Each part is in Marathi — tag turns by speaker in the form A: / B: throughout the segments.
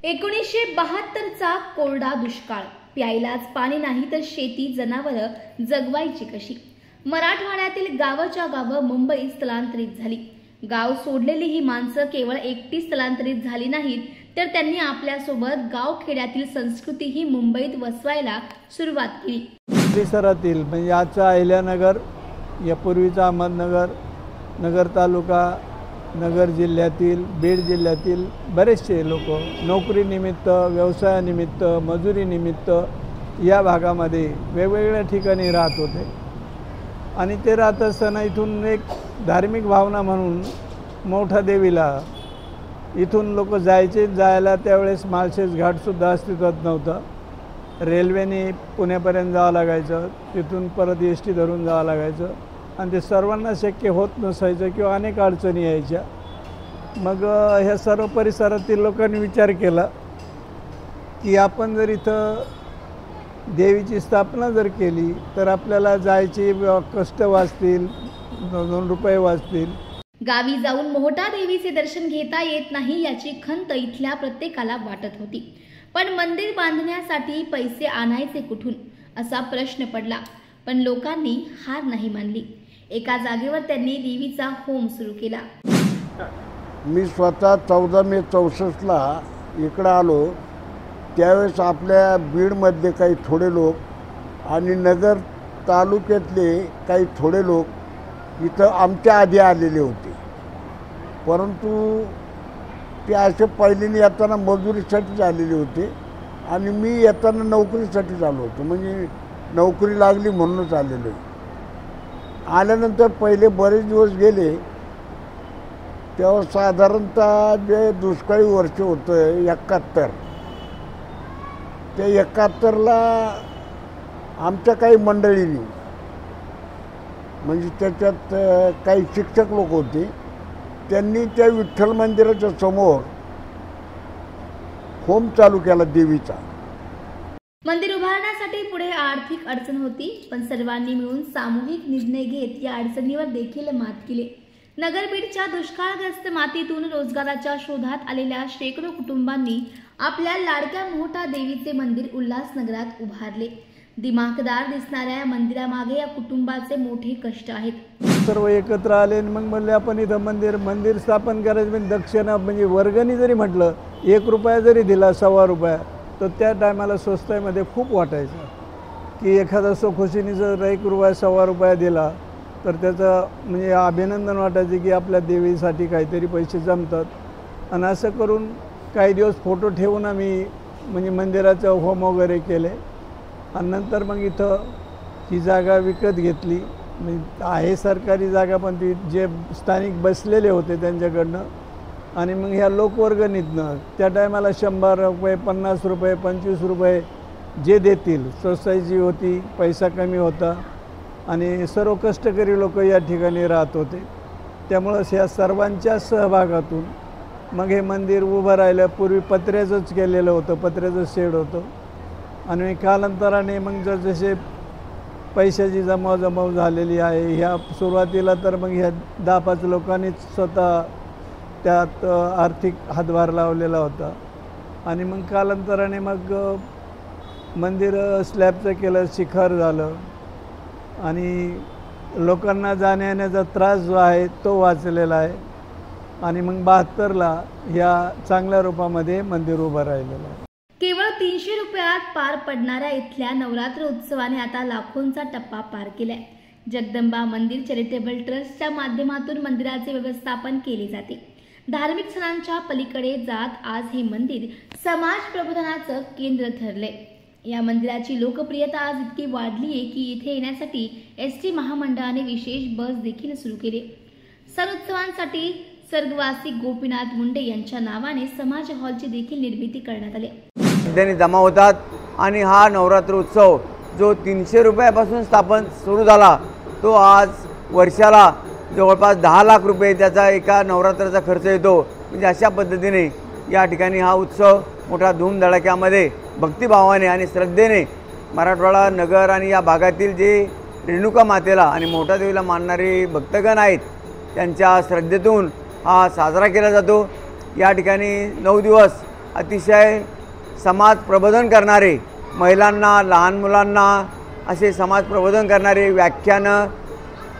A: 1972चा कोरडा दुष्काळ, प्यायलाच पाणी नाही तर शेती जनावरं जगवायची कशी? मराठवाड्यातील गावाच्या गावं मुंबईत स्थलांतरित झाली। गाव सोडलेली ही माणसं केवळ एकटी स्थलांतरित झाली नाहीत, तर त्यांनी आपल्यासोबत गावखेड्यातील संस्कृतीही मुंबईत वसवायला सुरुवात केली।
B: परिसरातील म्हणजे आजचा अहिल्यानगर, यापूर्वीचा अहमदनगर, नगर तालुका, नगर जिल्ह्यातील, बीड जिल्ह्यातील बरेचसे लोक नोकरीनिमित्त, व्यवसायानिमित्त, मजुरीनिमित्त या भागामध्ये वेगवेगळ्या ठिकाणी राहत होते आणि ते राहत असताना इथून एक धार्मिक भावना म्हणून मोठा देवीला इथून लोक जायला त्यावेळेस माळशेज घाटसुद्धा अस्तित्वात नव्हता। रेल्वेने पुण्यापर्यंत जावं लागायचं, तिथून परत एस टी धरून जावं लागायचं आणि ते सर्वांना शक्य होत नसायचं किंवा अनेक अडचणी यायच्या। मग ह्या सर्व परिसरातील लोकांनी विचार केला की आपण जर इथं देवीची स्थापना जर केली तर आपल्याला जायचे कष्ट वाचतील, 2 रुपये वाचतील।
A: गावी जाऊन मोहटा देवीचे दर्शन घेता येत नाही याची खंत इथल्या प्रत्येकाला वाटत होती, पण मंदिर बांधण्यासाठी पैसे आणायचे कुठून असा प्रश्न पडला। पण लोकांनी हार नाही मानली। एका जागेवर त्यांनी देवीचा होम सुरू केला।
C: मी स्वतः 14 मे 64ला इकडे आलो, त्यावेळेस आपल्या बीडमधले काही थोडे लोक आणि नगर तालुक्यातले काही थोडे लोक इथं आमच्या आधी आलेले होते, परंतु ते असे पहिल्याने येताना मजुरीसाठी आलेले होते आणि मी येताना नोकरीसाठी आलो होतो, म्हणजे नोकरी लागली म्हणूनच आलेलो आहे। आल्यानंतर पहिले बरेच दिवस गेले तेव्हा साधारणतः जे दुष्काळी वर्ष होतं 71, त्या 71ला आमच्या काही मंडळींनी, म्हणजे त्याच्यात काही शिक्षक लोक होते, त्यांनी त्या विठ्ठल मंदिराच्या समोर होम चालू केला देवीचा।
A: मंदिर उभारण्यासाठी पुढे आर्थिक अडचण होती, पण सर्वांनी मिळून सामूहिक निर्णय घेत या अडचणीवर देखील मात केली। नगर बीडच्या दुष्काळग्रस्त मातीतून रोजगाराच्या शोधात आलेल्या शेकडो कुटुंबांनी आपल्या लाडक्या मोहटा देवीचे मंदिर उल्हासनगरात उभारले। दिमाखदार दिसणाऱ्या या मंदिरामागे या कुटुंबाचे मोठे कष्ट आहेत।
B: सर्व एकत्र आले आणि मग म्हणले आपण इथं मंदिर स्थापन करायचं। म्हणजे दक्षिणा म्हणजे वर्गणी जरी म्हटलं 1 रुपया जरी दिला, 1.25 रुपया, तर त्या टायमाला स्वस्ताईमध्ये खूप वाटायचं की एखादा खुशीने जर 1 रुपया 1.25 रुपया दिला तर त्याचं म्हणजे अभिनंदन वाटायचे की आपल्या देवीसाठी काहीतरी पैसे जमतात। आणि असं करून काही दिवस फोटो ठेवून आम्ही म्हणजे मंदिराचं होम वगैरे केले आणि नंतर मग इथं ही जागा विकत घेतली। म्हणजे आहे सरकारी जागा, पण ती जे स्थानिक बसलेले होते त्यांच्याकडनं आणि मग ह्या लोकवर्गणीतनं त्या टायमाला 100 रुपये, 50 रुपये, 25 रुपये जे देतील, सोसायटी होती, पैसा कमी होता आणि सर्व कष्टकरी लोक या ठिकाणी राहत होते, त्यामुळं ह्या सर्वांच्या सहभागातून मग हे मंदिर उभं राहिलं। पूर्वी पत्र्याचंच केलेलं होतं, पत्र्याचं शेड होतं आणि कालांतराने मग जसे पैशाची जमाव झालेली आहे, ह्या सुरुवातीला तर मग ह्या 10-5 लोकांनीच स्वतः त्यात आर्थिक हातभार लावलेला होता आणि मग कालांतराने मग मंदिर स्लॅबचं केलं, शिखर झालं आणि लोकांना जाण्या येण्याचा त्रास जो आहे तो वाचलेला आहे आणि मग 72ला ह्या चांगल्या रूपामध्ये मंदिर उभं राहिलेलं आहे।
A: केवळ 300 रुपयात पार पडणाऱ्या इथल्या नवरात्र उत्सवाने आता लाखोंचा टप्पा पार केलाय। जगदंबा मंदिर चॅरिटेबल ट्रस्टच्या माध्यमातून मंदिराचे व्यवस्थापन केले जाते। धार्मिक सणांच्या पलीकडे जात आज हे मंदिर समाज प्रबोधनाचं केंद्र ठरले। या मंदिराची लोकप्रियता आज इतकी वाढली आहे की इथे येण्यासाठी एसटी महामंडळाने विशेष बस देखील सुरू केली। सण उत्सवांसाठी स्वर्गवासी गोपीनाथ मुंडे यांच्या नावाने समाज हॉलची देखील निर्मिती करण्यात आली।
D: विद्यार्थी जमा होतात आणि हा नवरात्र उत्सव जो 300 रुपयापासून स्थापन सुरू झाला तो आज वर्षाला जवळपास 10 लाख रुपये त्याचा एका नवरात्राचा खर्च येतो। म्हणजे अशा पद्धतीने या ठिकाणी हा उत्सव मोठा धूमधडाक्यामध्ये भक्तिभावाने आणि श्रद्धेने मराठवाडा, नगर आणि या भागातील जे रेणुका मातेला आणि मोठा देवीला मानणारे भक्तगण आहेत त्यांच्या श्रद्धेतून हा साजरा केला जातो। या ठिकाणी 9 दिवस अतिशय समाज प्रबोधन करणारे, महिलांना, लहान मुलांना असे समाज प्रबोधन करणारे व्याख्यानं,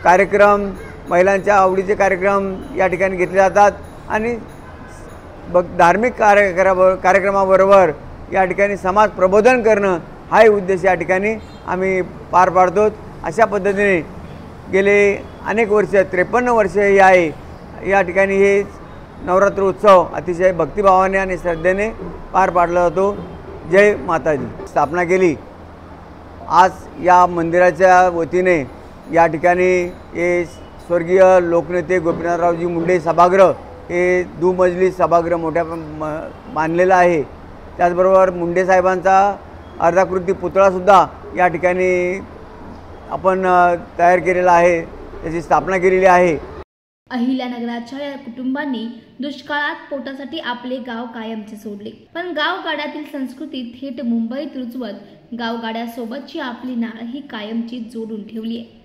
D: कार्यक्रम, महिलांच्या आवडीचे कार्यक्रम या ठिकाणी घेतले जातात आणि धार्मिक कार्यक्रमाबरोबर या ठिकाणी समाज प्रबोधन करणं हाही उद्देश या ठिकाणी आम्ही पार पाडतो। अशा पद्धतीने गेले अनेक वर्ष 53 वर्ष हे आहे या ठिकाणी हे नवरात्र उत्सव अतिशय भक्तिभावाने आणि श्रद्धेने पार पाडला जातो। जय माताजी। स्थापना केली आज या मंदिराच्या वतीने या ठिकाणी हे स्वर्गीय लोकनेते गोपीनाथरावजी मुंडे सभागृह हे दुमजली सभागृह मोठ्या बांधलेलं आहे। त्याचबरोबर मुंडे साहेबांचा अर्धाकृती पुतळासुद्धा या ठिकाणी आपण तयार केलेला आहे, त्याची स्थापना केलेली आहे।
A: अहिल्यानगराच्या या कुटुंबांनी दुष्काळात पोटासाठी आपले गाव कायमचे सोडले, पण गावगाड्यातील संस्कृती थेट मुंबईत रुजवत गावगाड्यासोबतची आपली नाळ ही कायमची जोडून ठेवली आहे।